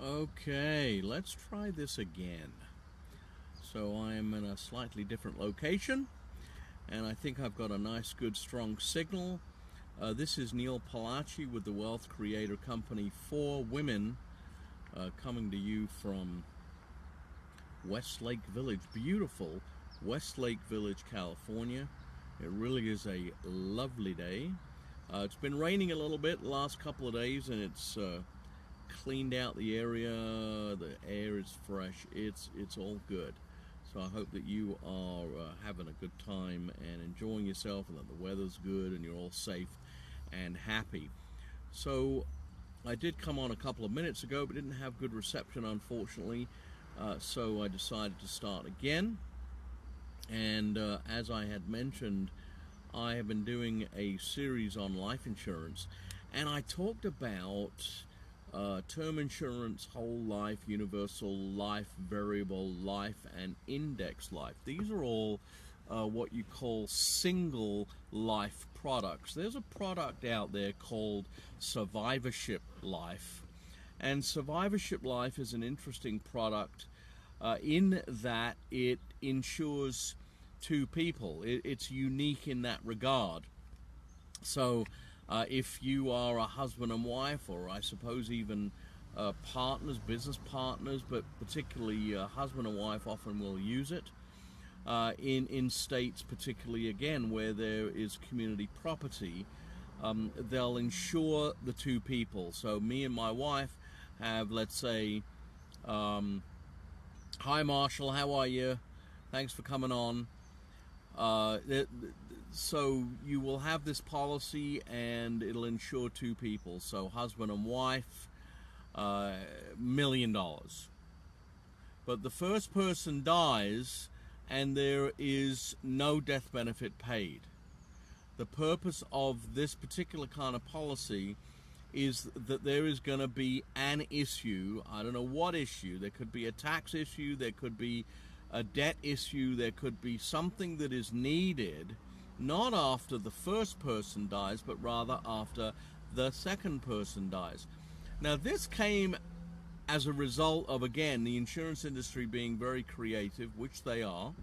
Okay, let's try this again. So I'm in a slightly different location, and I think I've got a nice, good, strong signal. This is Neil Palache with the Wealth Creator Company for Women, coming to you from Westlake Village, beautiful Westlake Village, California. It really is a lovely day. It's been raining a little bit the last couple of days, and it's cleaned out the area. The air is fresh. It's all good. So I hope that you are having a good time and enjoying yourself, and that the weather's good and you're all safe and happy. So I did come on a couple of minutes ago, but didn't have good reception, unfortunately. So I decided to start again. And as I had mentioned, I have been doing a series on life insurance, and I talked about term insurance, whole life, universal life, variable life, and index life. These are all what you call single life products. There's a product out there called Survivorship Life, and Survivorship Life is an interesting product in that it insures two people. It's unique in that regard. So if you are a husband and wife, or I suppose even partners, business partners, but particularly husband and wife often will use it in states, particularly again where there is community property. They'll insure the two people. So me and my wife have, let's say, hi Marshall, how are you? Thanks for coming on. So you will have this policy, and it'll insure two people, so husband and wife, $1 million. But the first person dies, and there is no death benefit paid. The purpose of this particular kind of policy is that there is going to be an issue. I don't know what issue. There could be a tax issue, there could be a debt issue, there could be something that is needed, not after the first person dies, but rather after the second person dies. Now, this came as a result of, again, the insurance industry being very creative, which they are,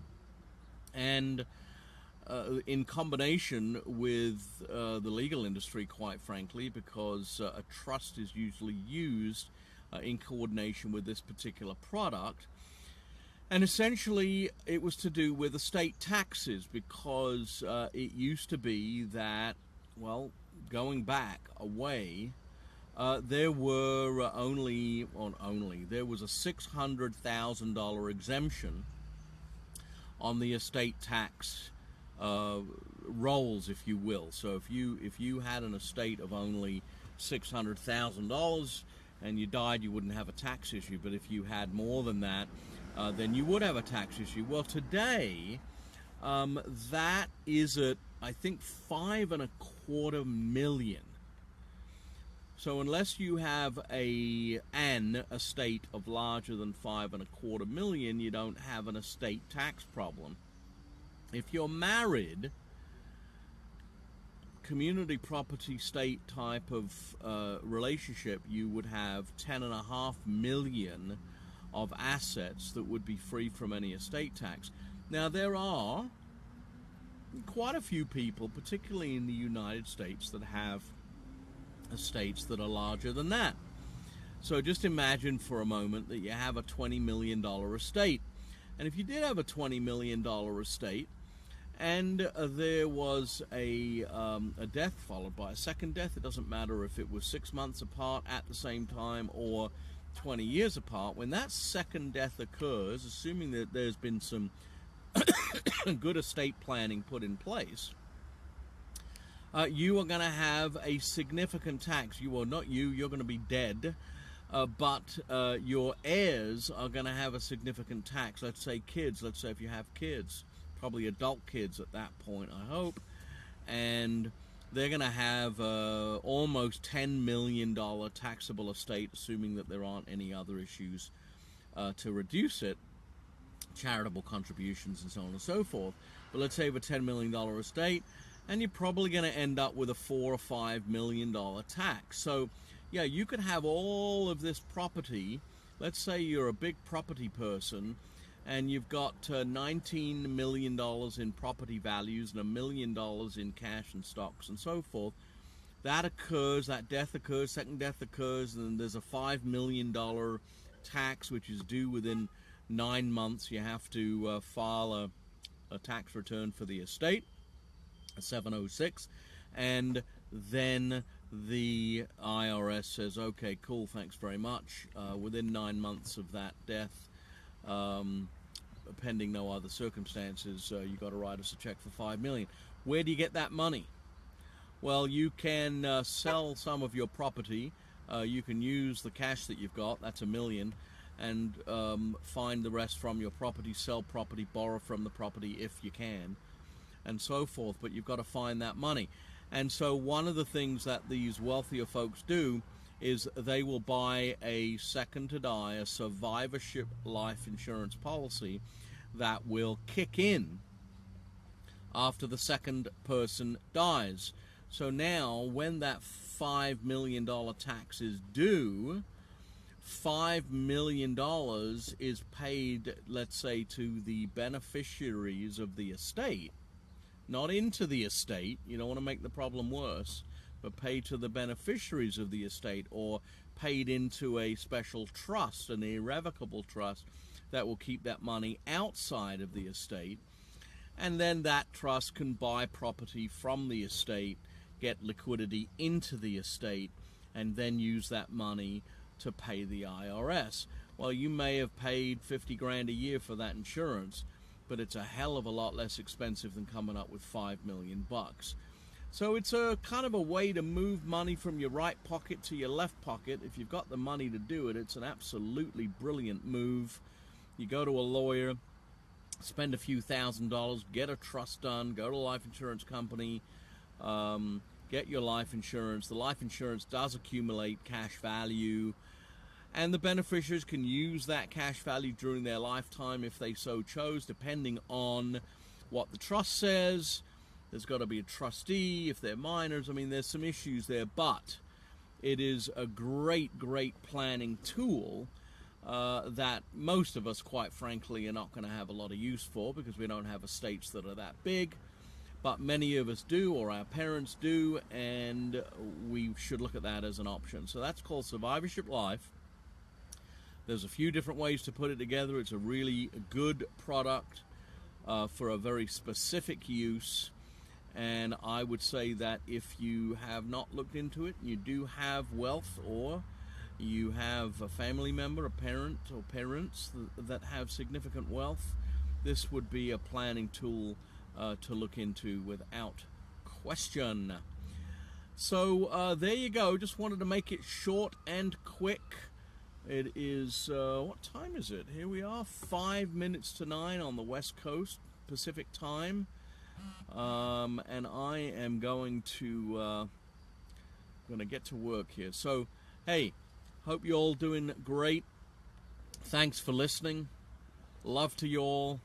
and in combination with the legal industry, quite frankly, because a trust is usually used in coordination with this particular product. And essentially, it was to do with estate taxes, because it used to be that, well, going back a way, there were there was a $600,000 exemption on the estate tax rolls, if you will. So if you had an estate of only $600,000 and you died, you wouldn't have a tax issue. But if you had more than that, then you would have a tax issue. Well, today, that is at, I think, $5.25 million. So unless you have an estate of larger than $5.25 million, you don't have an estate tax problem. If you're married, community property state type of relationship, you would have $10.5 million of assets that would be free from any estate tax. Now, there are quite a few people, particularly in the United States, that have estates that are larger than that. So just imagine for a moment that you have a $20 million estate. And if you did have a $20 million estate, and there was a death followed by a second death, it doesn't matter if it was 6 months apart at the same time or 20 years apart, when that second death occurs, assuming that there's been some good estate planning put in place, you are going to have a significant tax. You're going to be dead, but your heirs are going to have a significant tax. Let's say kids, let's say if you have kids, probably adult kids at that point, I hope, and they're going to have almost $10 million taxable estate, assuming that there aren't any other issues to reduce it, charitable contributions and so on and so forth. But let's say you have a $10 million estate, and you're probably going to end up with a $4 or $5 million tax. So Yeah, you could have all of this property. Let's say you're a big property person and you've got $19 million in property values and $1 million in cash and stocks and so forth. That occurs, that death occurs, second death occurs, and there's a $5 million tax which is due within 9 months. You have to file a tax return for the estate, a 706, and then the IRS says, okay, cool, thanks very much. Within 9 months of that death, pending no other circumstances, you got to write us a check for $5 million. Where do you get that money? Well, you can sell some of your property. You can use the cash that you've got, that's $1 million, and find the rest from your property, sell property, borrow from the property if you can, and so forth. But you've got to find that money. And so one of the things that these wealthier folks do is they will buy a second to die, a survivorship life insurance policy that will kick in after the second person dies. So now, when that $5 million tax is due, $5 million is paid, let's say, to the beneficiaries of the estate, not into the estate. You don't want to make the problem worse, but paid to the beneficiaries of the estate, or paid into a special trust, an irrevocable trust, that will keep that money outside of the estate. And then that trust can buy property from the estate, get liquidity into the estate, and then use that money to pay the IRS. Well, you may have paid 50 grand a year for that insurance, but it's a hell of a lot less expensive than coming up with $5 million. So it's a kind of a way to move money from your right pocket to your left pocket. If you've got the money to do it, it's an absolutely brilliant move. You go to a lawyer, spend a few $1,000s, get a trust done, go to a life insurance company, get your life insurance. The life insurance does accumulate cash value, and the beneficiaries can use that cash value during their lifetime if they so chose, depending on what the trust says. There's got to be a trustee if they're minors. I mean, there's some issues there, but it is a great, great planning tool that most of us, quite frankly, are not going to have a lot of use for, because we don't have estates that are that big. But many of us do, or our parents do, and we should look at that as an option. So that's called Survivorship Life. There's a few different ways to put it together. It's a really good product for a very specific use. And I would say that if you have not looked into it, you do have wealth, or you have a family member, a parent or parents that have significant wealth, this would be a planning tool to look into without question. So there you go. Just wanted to make it short and quick. It is, what time is it? Here we are, 5 minutes to 9 on the West Coast, Pacific time. And I am going to get to work here. So, hey, hope you're all doing great. Thanks for listening. Love to you all.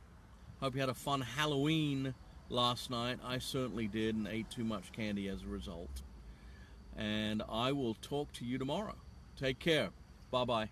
Hope you had a fun Halloween last night. I certainly did, and ate too much candy as a result. And I will talk to you tomorrow. Take care. Bye-bye.